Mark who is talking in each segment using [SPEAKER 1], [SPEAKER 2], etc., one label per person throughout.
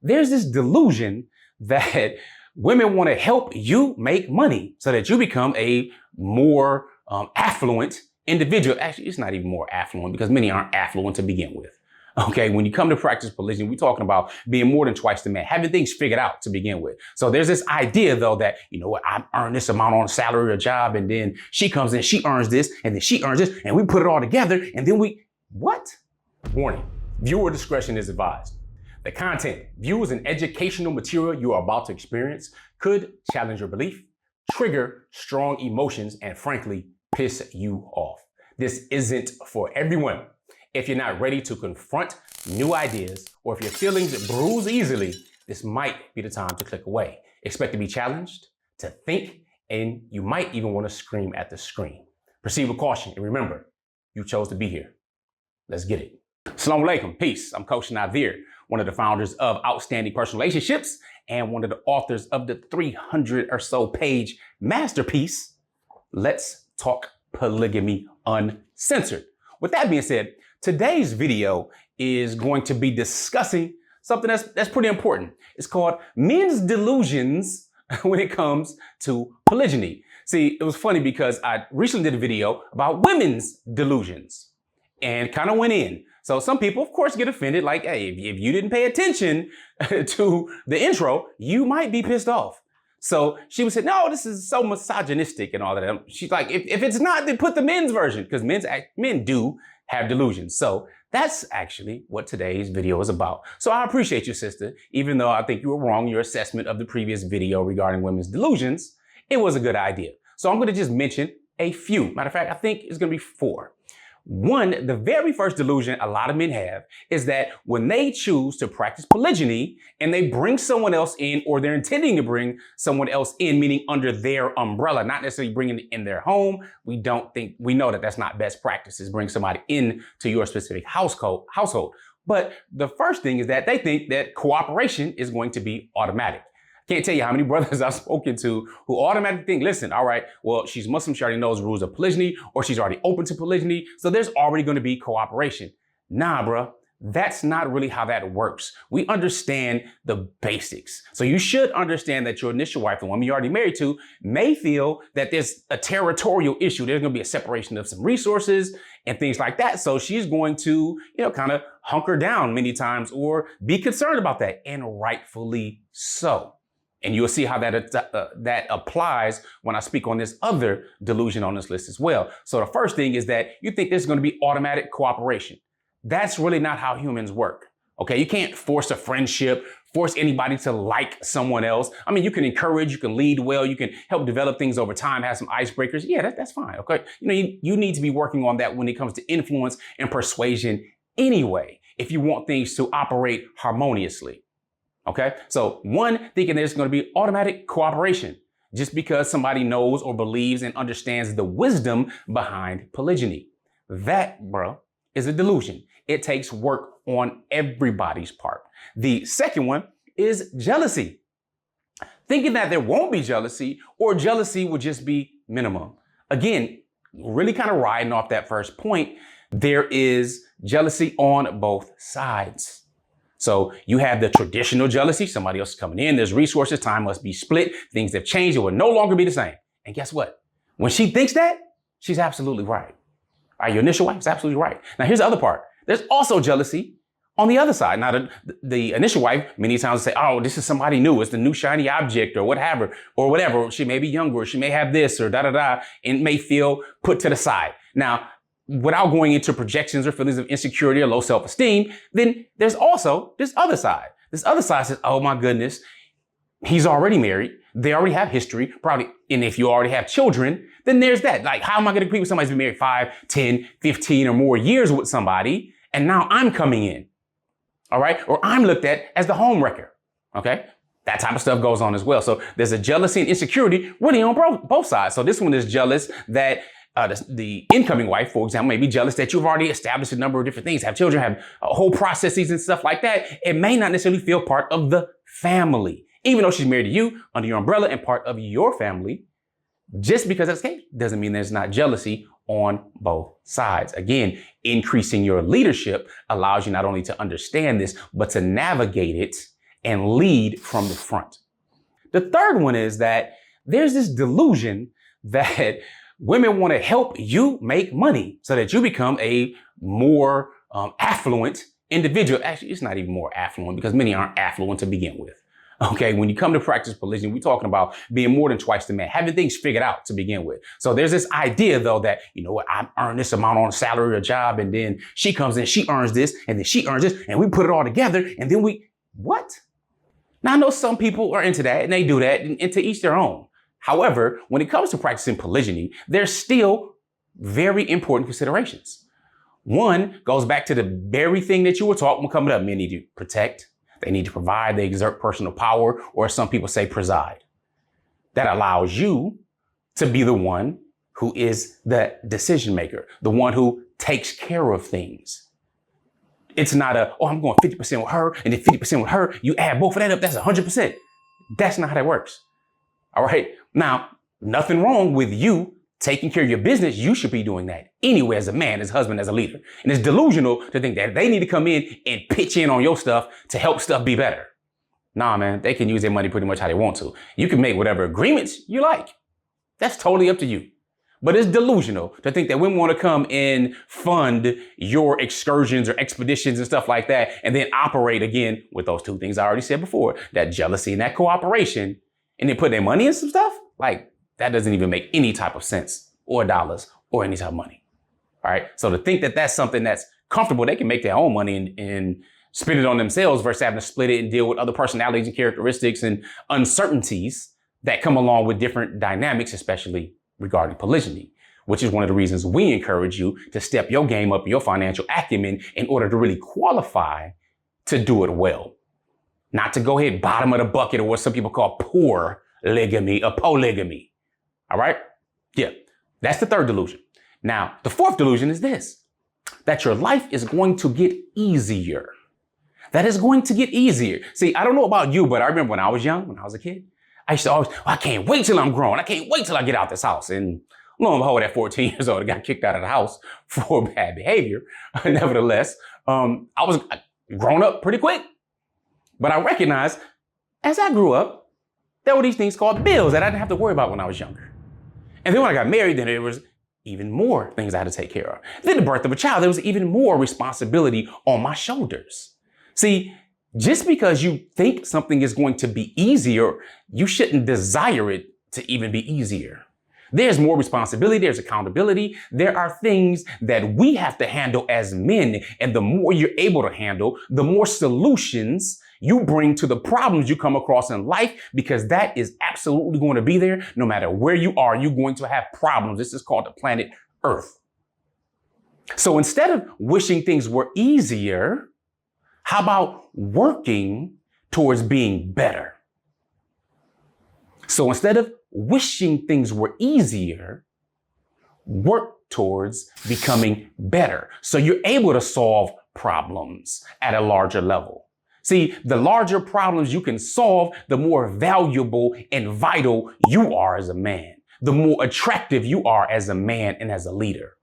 [SPEAKER 1] there's this delusion that women want to help you make money so that you become a more affluent individual. Actually, it's not even more affluent because many aren't affluent to begin with. Okay, when you come to practice polygyny, we're talking about being more than twice the man, having things figured out to begin with. So there's this idea, though, that, you know what, I earn this amount on a salary or job, and then she comes in, she earns this, and then she earns this, and we put it all together, and then what? Warning, viewer discretion is advised. The content, views, and educational material you are about to experience could challenge your belief, trigger strong emotions, and frankly, piss you off. This isn't for everyone. If you're not ready to confront new ideas, or if your feelings bruise easily, this might be the time to click away. Expect to be challenged, to think, and you might even want to scream at the screen. Proceed with caution, and remember, you chose to be here. Let's get it. Assalamu alaikum, peace. I'm Coach Nazir, one of the founders of Outstanding Personal Relationships and one of the authors of the 300 or so page masterpiece, Let's Talk Polygamy Uncensored. With that being said, today's video is going to be discussing something that's pretty important. It's called men's delusions when it comes to polygyny. See, it was funny because I recently did a video about women's delusions and kind of went in. So some people, of course, get offended, like, hey, if you didn't pay attention to the intro, you might be pissed off. So she would say, no, this is so misogynistic and all that. She's like, if it's not, then put the men's version, because men do have delusions. So that's actually what today's video is about. So I appreciate you, sister. Even though I think you were wrong in your assessment of the previous video regarding women's delusions, it was a good idea. So I'm going to just mention a few. Matter of fact, I think it's going to be 4. One, the very first delusion a lot of men have is that when they choose to practice polygyny and they bring someone else in, or they're intending to bring someone else in, meaning under their umbrella, not necessarily bringing it in their home. We know that that's not best practices, bring somebody in to your specific household. But the first thing is that they think that cooperation is going to be automatic. Can't tell you how many brothers I've spoken to who automatically think, listen, all right, well, she's Muslim, she already knows rules of polygyny, or she's already open to polygyny, so there's already going to be cooperation. Nah, bro, that's not really how that works. We understand the basics. So you should understand that your initial wife, the woman you're already married to, may feel that there's a territorial issue. There's going to be a separation of some resources and things like that. So she's going to, kind of hunker down many times or be concerned about that, and rightfully so. And you'll see how that applies when I speak on this other delusion on this list as well. So the first thing is that you think there's going to be automatic cooperation. That's really not how humans work. Okay, you can't force a friendship, force anybody to like someone else. I mean, you can encourage, you can lead well, you can help develop things over time, have some icebreakers. Yeah, that's fine. Okay, you need to be working on that when it comes to influence and persuasion anyway, if you want things to operate harmoniously. Okay, so one, thinking there's going to be automatic cooperation just because somebody knows or believes and understands the wisdom behind polygyny. That, bro, is a delusion. It takes work on everybody's part. The second one is jealousy. Thinking that there won't be jealousy, or jealousy will just be minimum. Again, really kind of riding off that first point, there is jealousy on both sides. So you have the traditional jealousy, somebody else is coming in, there's resources, time must be split, things have changed, it will no longer be the same. And guess what? When she thinks that, she's absolutely right. All right, your initial wife is absolutely right. Now here's the other part. There's also jealousy on the other side. Now the initial wife many times will say, oh, this is somebody new, it's the new shiny object or whatever, She may be younger, or she may have this or and may feel put to the side. Now, without going into projections or feelings of insecurity or low self-esteem, then there's also this other side. This other side says, oh my goodness, he's already married. They already have history, probably. And if you already have children, then there's that. Like, how am I going to compete with somebody who's been married 5, 10, 15 or more years with somebody, and now I'm coming in, all right? Or I'm looked at as the home wrecker, okay? That type of stuff goes on as well. So there's a jealousy and insecurity really on both sides. So this one is jealous that the incoming wife, for example, may be jealous that you've already established a number of different things, have children, have whole processes and stuff like that. It may not necessarily feel part of the family, even though she's married to you under your umbrella and part of your family. Just because that's the case doesn't mean there's not jealousy on both sides. Again, increasing your leadership allows you not only to understand this, but to navigate it and lead from the front. The third one is that there's this delusion that women want to help you make money so that you become a more affluent individual. Actually, it's not even more affluent because many aren't affluent to begin with. Okay, when you come to practice polygyny, we're talking about being more than twice the man, having things figured out to begin with. So there's this idea, though, that, you know what, I earn this amount on a salary or job, and then she comes in, she earns this, and then she earns this, and we put it all together, and then what? Now, I know some people are into that, and they do that, and to each their own. However, when it comes to practicing polygyny, there's still very important considerations. One goes back to the very thing that you were taught when coming up. Men need to protect. They need to provide, they exert personal power, or as some people say, preside. That allows you to be the one who is the decision maker, the one who takes care of things. It's not I'm going 50% with her and then 50% with her. You add both of that up, that's 100%. That's not how that works. All right. Now, nothing wrong with you taking care of your business. You should be doing that anyway as a man, as a husband, as a leader. And it's delusional to think that they need to come in and pitch in on your stuff to help stuff be better. Nah, man, they can use their money pretty much how they want to. You can make whatever agreements you like. That's totally up to you. But it's delusional to think that women want to come and fund your excursions or expeditions and stuff like that, and then operate again with those two things I already said before, that jealousy and that cooperation, and then put their money in some stuff. Like, that doesn't even make any type of sense or dollars or any type of money. All right. So to think that that's something that's comfortable, they can make their own money and spend it on themselves versus having to split it and deal with other personalities and characteristics and uncertainties that come along with different dynamics, especially regarding polygyny, which is one of the reasons we encourage you to step your game up, your financial acumen, in order to really qualify to do it well. Not to go ahead bottom of the bucket or what some people call poor-ligamy or polygamy. All right? Yeah, that's the third delusion. Now, the fourth delusion is this, that your life is going to get easier. That is going to get easier. See, I don't know about you, but I remember when I was young, when I was a kid, I used to always, I can't wait till I'm grown. I can't wait till I get out this house. And lo and behold, at 14 years old, I got kicked out of the house for bad behavior. Nevertheless, I was grown up pretty quick. But I recognized as I grew up, there were these things called bills that I didn't have to worry about when I was younger. And then when I got married, then there was even more things I had to take care of. Then the birth of a child, there was even more responsibility on my shoulders. See, just because you think something is going to be easier, you shouldn't desire it to even be easier. There's more responsibility, there's accountability, there are things that we have to handle as men, and the more you're able to handle, the more solutions you bring to the problems you come across in life, because that is absolutely going to be there. No matter where you are, you're going to have problems. This is called the planet Earth. So instead of wishing things were easier, how about working towards being better? So instead of wishing things were easier, work towards becoming better. So you're able to solve problems at a larger level. See, the larger problems you can solve, the more valuable and vital you are as a man, the more attractive you are as a man and as a leader.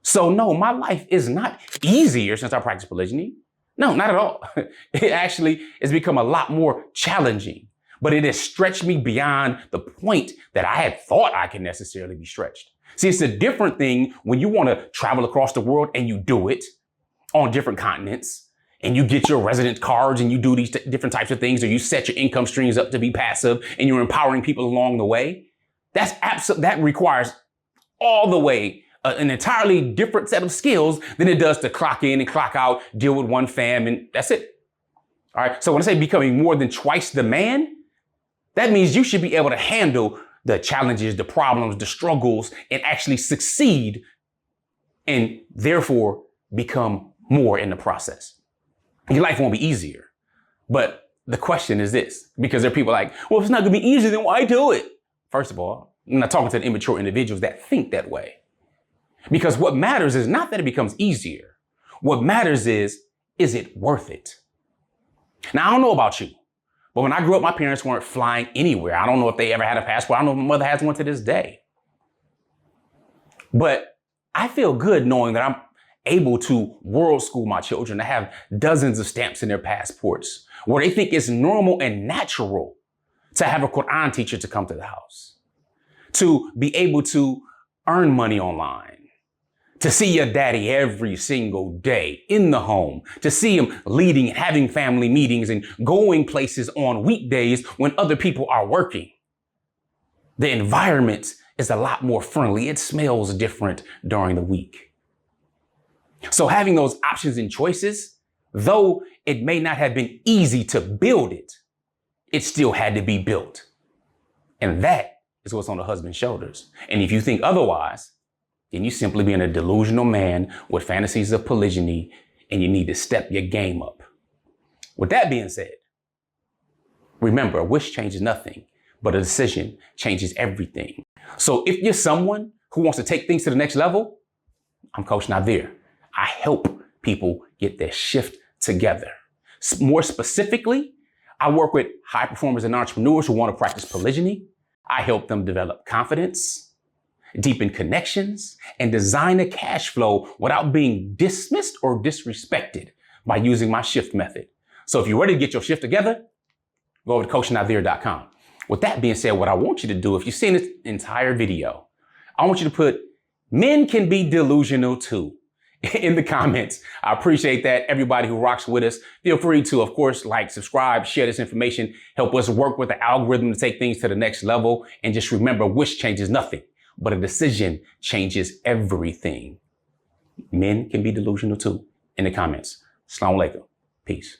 [SPEAKER 1] So no, my life is not easier since I practice polygyny. No, not at all. It actually has become a lot more challenging, but it has stretched me beyond the point that I had thought I could necessarily be stretched. See, it's a different thing when you want to travel across the world and you do it on different continents. And you get your resident cards and you do these different types of things, or you set your income streams up to be passive and you're empowering people along the way. That requires all the way an entirely different set of skills than it does to clock in and clock out, deal with one fam, and that's it. All right. So when I say becoming more than twice the man, that means you should be able to handle the challenges, the problems, the struggles, and actually succeed, and therefore become more in the process. Your life won't be easier. But the question is this, because there are people like, well, if it's not going to be easier, then why do it? First of all, I'm not talking to the immature individuals that think that way. Because what matters is not that it becomes easier. What matters is it worth it? Now, I don't know about you, but when I grew up, my parents weren't flying anywhere. I don't know if they ever had a passport. I don't know if my mother has one to this day. But I feel good knowing that I'm able to world school my children, to have dozens of stamps in their passports, where they think it's normal and natural to have a Quran teacher to come to the house, to be able to earn money online, to see your daddy every single day in the home, to see him leading and having family meetings and going places on weekdays when other people are working. The environment is a lot more friendly. It smells different during the week. So having those options and choices, though it may not have been easy to build it, it still had to be built. And that is what's on the husband's shoulders. And if you think otherwise, then you simply being a delusional man with fantasies of polygyny, and you need to step your game up. With that being said, remember, a wish changes nothing, but a decision changes everything. So if you're someone who wants to take things to the next level, I'm Coach Nazir. I help people get their shift together. More specifically, I work with high performers and entrepreneurs who want to practice polygyny. I help them develop confidence, deepen connections, and design a cash flow without being dismissed or disrespected by using my shift method. So if you're ready to get your shift together, go over to CoachNazir.com. With that being said, what I want you to do, if you've seen this entire video, I want you to put "men can be delusional too" in the comments. I appreciate that. Everybody who rocks with us, feel free to, of course, like, subscribe, share this information, help us work with the algorithm to take things to the next level. And just remember, wish changes nothing, but a decision changes everything. Men can be delusional too in the comments. Assalamu alaikum. Peace.